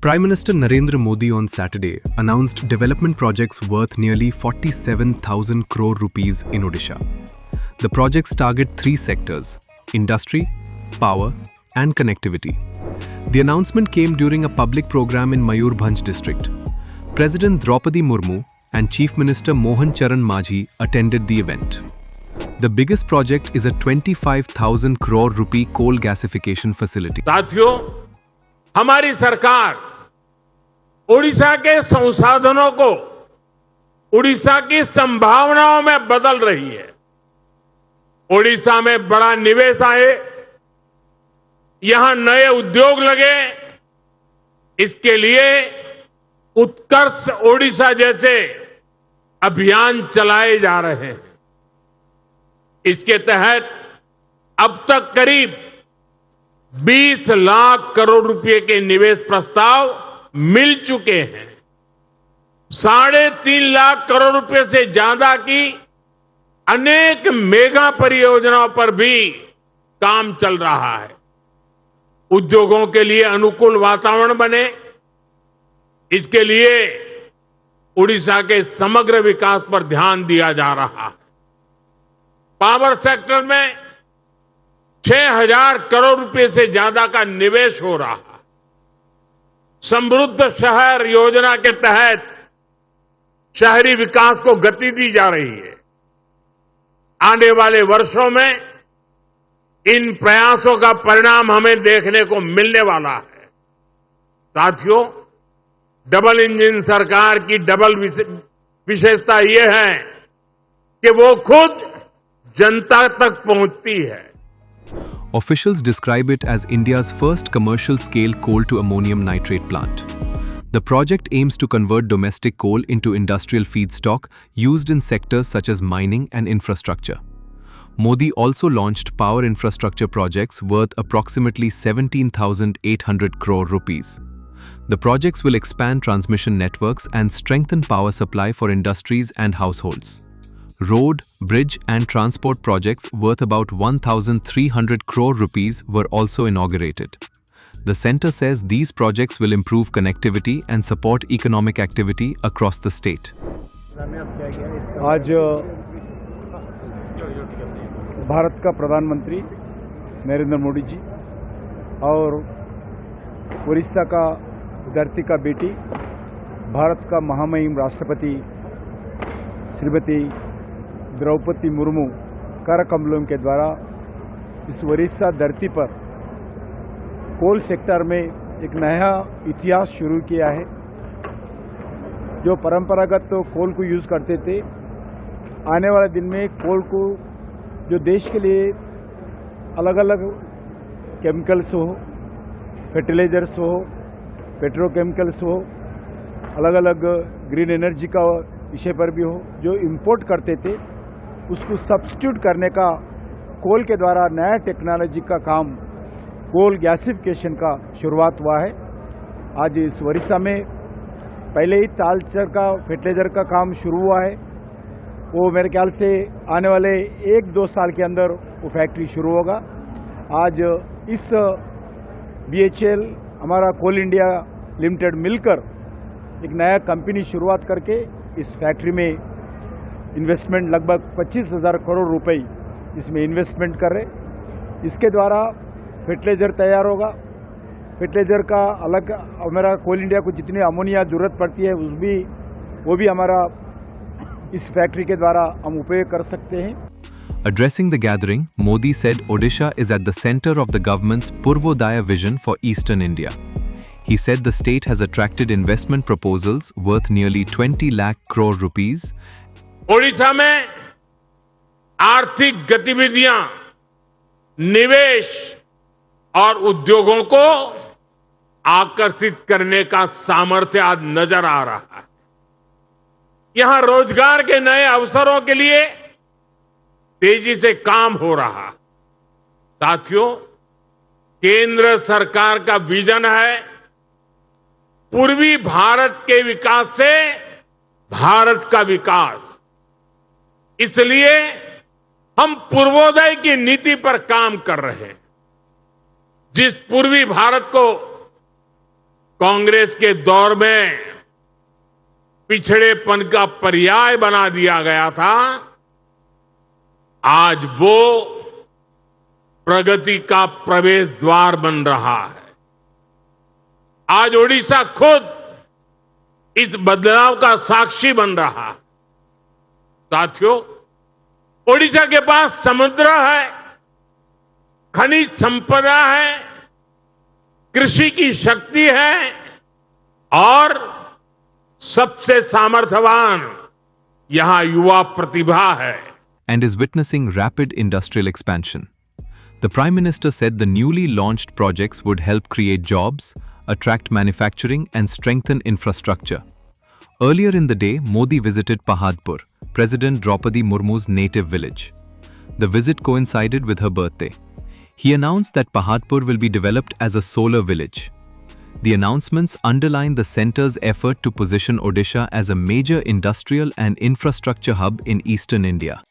Prime Minister Narendra Modi on Saturday announced development projects worth nearly 47,000 crore rupees in Odisha. The projects target three sectors: industry, power, and connectivity. The announcement came during a public program in Mayurbhanj district. President Draupadi Murmu and Chief Minister Mohan Charan Majhi attended the event. The biggest project is a 25,000 crore rupee coal gasification facility. साथियों, हमारी सरकार उड़ीसा के संसाधनों को उड़ीसा की संभावनाओं में बदल रही है। उड़ीसा में बड़ा निवेश आए, यहां नए उद्योग लगे, इसके लिए उत्कर्ष ओडिशा जैसे अभियान चलाए जा रहे हैं। इसके तहत अब तक करीब 20 लाख करोड़ रुपए के निवेश प्रस्ताव मिल चुके हैं। 3.5 लाख करोड़ रुपए से ज्यादा की अनेक मेगा परियोजनाओं पर भी काम चल रहा है। उद्योगों के लिए अनुकूल वातावरण बने, इसके लिए उड़ीसा के समग्र विकास पर ध्यान दिया जा रहा है। पावर सेक्टर में 6,000 करोड़ रुपए से ज्यादा का निवेश हो रहा है। समृद्ध शहर योजना के तहत शहरी विकास को गति दी जा रही है। आने वाले वर्षों में इन प्रयासों का परिणाम हमें देखने को मिलने वाला है। साथियों, डबल इंजन सरकार की डबल विशेषता ये है कि वो खुद जनता तक पहुंचती है। Officials describe it as India's first commercial-scale coal-to-ammonium nitrate plant. The project aims to convert domestic coal into industrial feedstock used in sectors such as mining and infrastructure. Modi also launched power infrastructure projects worth approximately 17,800 crore rupees. The projects will expand transmission networks and strengthen power supply for industries and households. Road, bridge and transport projects worth about 1,300 crore rupees were also inaugurated. The centre says these projects will improve connectivity and support economic activity across the state. आज भारत का प्रधानमंत्री नरेंद्र मोदी जी और उड़ीसा का धरती का बेटी भारत का महामहिम राष्ट्रपति श्रीमती द्रौपदी मुर्मू करकमलों के द्वारा इस उड़ीसा धरती पर कोल सेक्टर में एक नया इतिहास शुरू किया है। जो परंपरागत तो कोल को यूज़ करते थे, आने वाले दिन में कोल को जो देश के लिए अलग अलग केमिकल्स हो, फर्टिलाइजर्स हो, पेट्रोकेमिकल्स हो, अलग अलग ग्रीन एनर्जी का विषय पर भी हो, जो इंपोर्ट करते थे उसको सब्स्टिट्यूट करने का कोल के द्वारा नया टेक्नोलॉजी का काम कोल गैसिफिकेशन का शुरुआत हुआ है। आज इस उड़ीसा में पहले ही तालचर का फर्टिलाइजर का काम शुरू हुआ है। वो मेरे ख्याल से आने वाले 1-2 साल के अंदर वो फैक्ट्री शुरू होगा। आज इस BHEL हमारा कोल इंडिया लिमिटेड मिलकर एक नया कंपनी शुरुआत करके इस फैक्ट्री में इन्वेस्टमेंट लगभग 25,000 करोड़ रुपए इसमें इन्वेस्टमेंट कर रहे। इसके द्वारा फर्टिलाइजर तैयार होगा। फर्टिलाइजर का अलग हमारा कोल इंडिया को जितनी अमोनिया जरूरत पड़ती है वो भी हमारा इस फैक्ट्री के द्वारा हम उपयोग कर सकते हैं। Addressing the gathering, Modi said Odisha is at the center of the government's Purvodaya vision for Eastern India. He said the state has attracted investment proposals worth nearly 20 lakh crore rupees. Odisha में आर्थिक गतिविधियां, निवेश और उद्योगों को आकर्षित करने का सामर्थ्य आज नजर आ रहा है। यहां रोजगार के नए अवसरों के लिए तेजी से काम हो रहा। साथियों, केंद्र सरकार का विजन है पूर्वी भारत के विकास से भारत का विकास। इसलिए हम पूर्वोदय की नीति पर काम कर रहे हैं। जिस पूर्वी भारत को कांग्रेस के दौर में पिछड़ेपन का पर्याय बना दिया गया था, आज वो प्रगति का प्रवेश द्वार बन रहा है। आज ओडिशा खुद इस बदलाव का साक्षी बन रहा है। साथियों, ओडिशा के पास समुद्र है, खनिज संपदा है, कृषि की शक्ति है और सबसे सामर्थ्यवान यहां युवा प्रतिभा है। And is witnessing rapid industrial expansion. The Prime Minister said the newly launched projects would help create jobs, attract manufacturing and strengthen infrastructure. Earlier in the day, Modi visited Pahadpur, President Draupadi Murmu's native village. The visit coincided with her birthday. He announced that Pahadpur will be developed as a solar village. The announcements underline the centre's effort to position Odisha as a major industrial and infrastructure hub in eastern India.